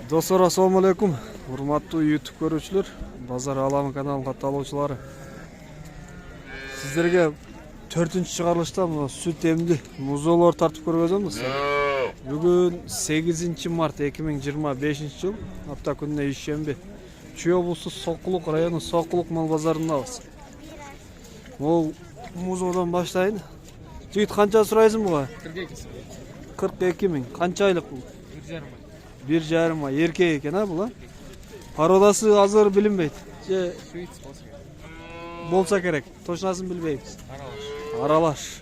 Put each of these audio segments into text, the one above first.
Достор, ассаламу алейкум. Урматтуу YouTube көрүүчүлөр, Базар Алам каналынын катталуучулары. Сиздерге 4-чыгарылышта сүт эмди музоолор тартып көргөзөмүз. Бүгүн 8 март 2025 жыл, апта күнүнө ишемби. Чүй облусу Сокулук району Сокулук мал базарындабыз. Ол музоодон баштайын. Жигит канча сурайсың буга? 42 миң. Канча айлык бул? 1,5 ай. Эркек экен, бул? Пародасы азыр билинбейт. Же болса керек. Точносын билбейбиз. Аралаш.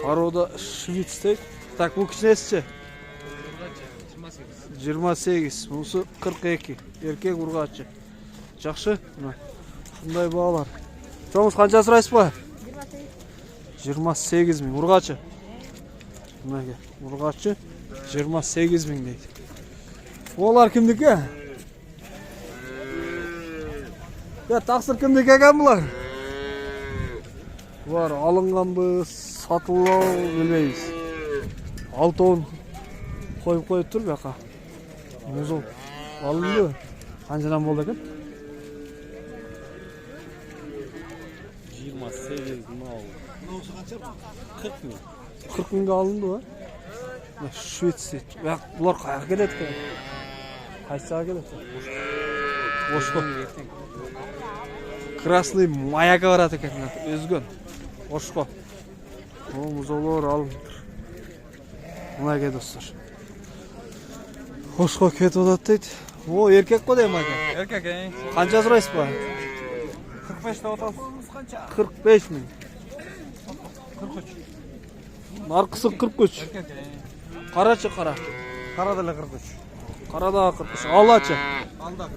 Парода швиц дейт. Так, бул кичинесичи? 28. Мунусу 42. Эркек ургачы. Жакшы. Ушундай баалар. Чоңуз канча сурайсызбы? 28 миң. Ургачы. Мынага, ургачы 28 миң дейт. Олар кимдики? Таксыр кимдики экен булар? Булар алынганбы, сатылабы билбейбиз. Алтоон коюп тур бияка. Музол алынды. Канчадан болду экен? 28 мал. 40 миң. 40 миңге алынды ба? Швец дейт. Булар каяка келет экен? Кайсыга келет? Ошко. Красный маяга барат экен, өзгөн. Ошко. Музоолор алынды. Мынага достор. Ошко кетип атат дейт. Эркек го дейм ака. Эркек, Канча сурайсызбы? 45 деп атабыз канча? 45 миң. 43. Наркысы 43. Эркек. Карачы кара. Кара деле 43. Карада 43. Алачы. Алда.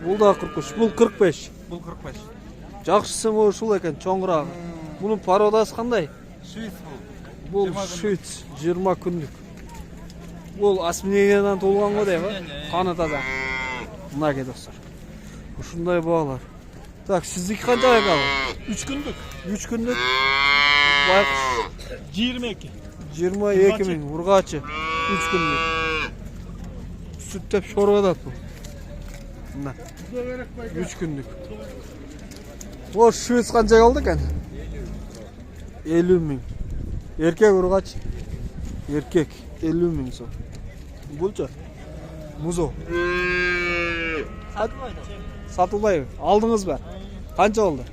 Бул да 43. Бул 45. Бул 45. Жакшысы ушул экен, чоңурагы. Мунун пародасы кандай? Швиц Бул швиц 20 күндүк. Бул осьминогендан туулган го дейм, каны таза. Мына достор. Ушундай баалар. Так, сиздики канча экен? 3 күндүк. 3 күндүк. Байкуш 22. 22 миң. Ургачы 3 күндүк. Сүттеп шорго атат бул. Мына 3 күндүк. О, швец канча калды экен? 50 миң. Эркек ургач. Эркек 50 миң сом. Булчу? Музо. Сатылбайбы? Алдыңызбы? Канча болду?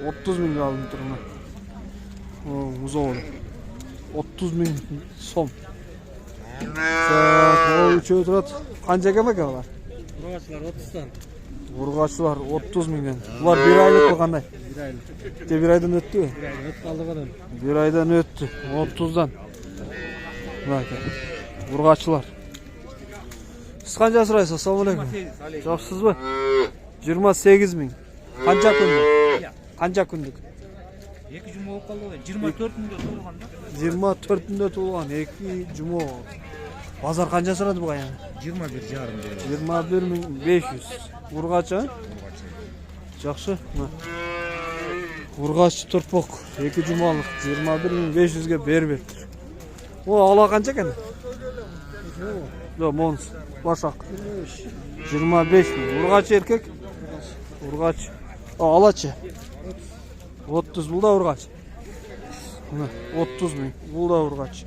30 миңге алдым турмун. Музо. 30 миң сом. Так, үчөө турат. Канча кем экен алар? Ургачылар 30тан. Ургачылар 30 миңден. Булар 1 айлыкпы кандай? 1 айлык. 1 айдан өттүбү? 1 айлык өтүп калды го. 1 айдан өттү. 30дан. Бака. Ургачылар. Сиз канча сурайсыз? Ассаламу алейкум. Жакшысызбы? 28 миң. Канча күндүк? Канча күндүк? 2 жума болуп калды го. 24-үндө туулган да. 24-үндө туулган 2 жума. Базар канча сурады буга яна? 21,5. 21.500. Ургачы? Жакшы. Ургач турпок 2 жумалык 21.500ге бербептир. Ала канча экен? Монс. Башак. 25 миң. Ургач эркек? Ургач. Алачы? 30. Бул да ургач. 30 миң. Бул да ургач.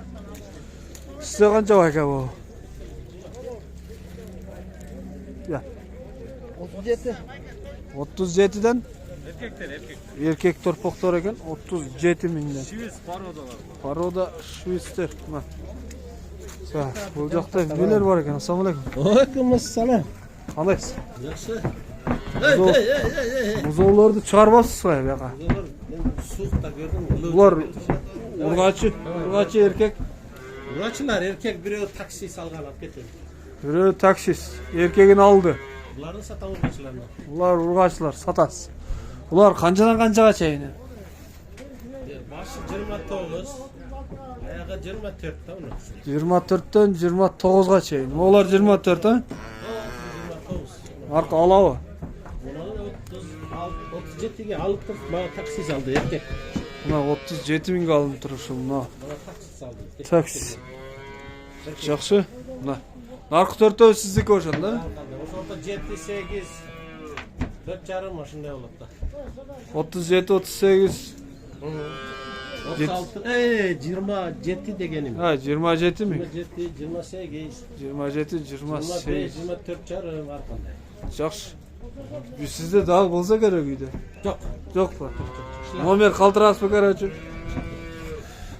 Сизде канча бар экен бу? 37. 37ден? Эркектер. Эркек торпоктор экен 37 миңден. Швиц пародалар. Парода швейцтер. Бул жакта нелер бар экен? Ассаламу алейкум. Алейкум ассалам. Кандайсыз? Жакшы. Музоолорду чыгарбапсызбы бияка? Суукта көрдүм. Булар ургачы эркек. Ургачылар эркек, бирөө такси салган алып кетти. Бирөө таксист эркегин алды. Буларды сатабыз ургачыларны. Булар ургачылар сатасыз. Булар канчадан канчага чейин? Башы 29, аягы 24 да уну. 24дөн 29га чейин. Олар 24, а? 29. Арка алабы? 37ге алып туруп, мага такси салды эркек. Мына 37 миңге алынып тур ушул. Мына. saldım. Такс. Жақсы. Мына. Нарқы төртеу сіздікі ошон да? Ошолда 7-8 4,5 ошондой болот да. 37-38. 36 27 дегеним. Ha 27 mi? 27 28 27 28. 24,5 аркандай. Жақсы. Sizde daha болса керек үйде. Жок. Жоқ па? Номер қалтырасыз ба короче?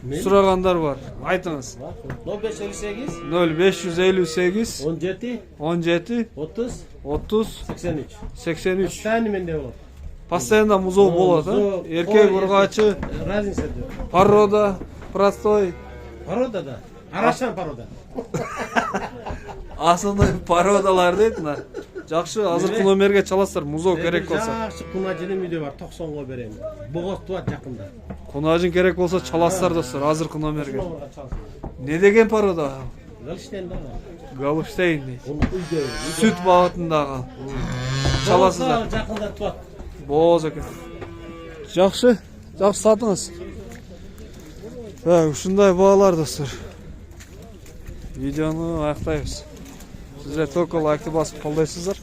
Сұрағандар бар. Айтыңыз. 0558 0558 17 17 30 30 83. 83. Тани менде болот. Постоянно музол болады, Музол, а? Еркек ой, ұрғачы, Разница жоқ. порода, простой. Порода да. Арашан порода. Асылды породалар дейді мына. Жақсы, азыркы номерге чаласыздар, музол керек болса. Жакшы кунажының үйдө бар, 90-го берем. Богос туат жакында. Кунажың керек болса чаласыздар достар, азыркы номерге. 90-го чалсын. Не деген порода? Галштейн да. Галштейн дейді. Onu үйдө. Сүт бағытындағы. Чаласыздар. Жакында туат. Боз екен. Жақсы, жақсы сатыңыз. Ушундай бағалар достар. Видеоны аяқтаймыз. Сіздер только лайкты басып қолдайсыздар.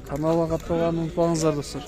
Каналға қатпағанды ұмытпаңыздар достар.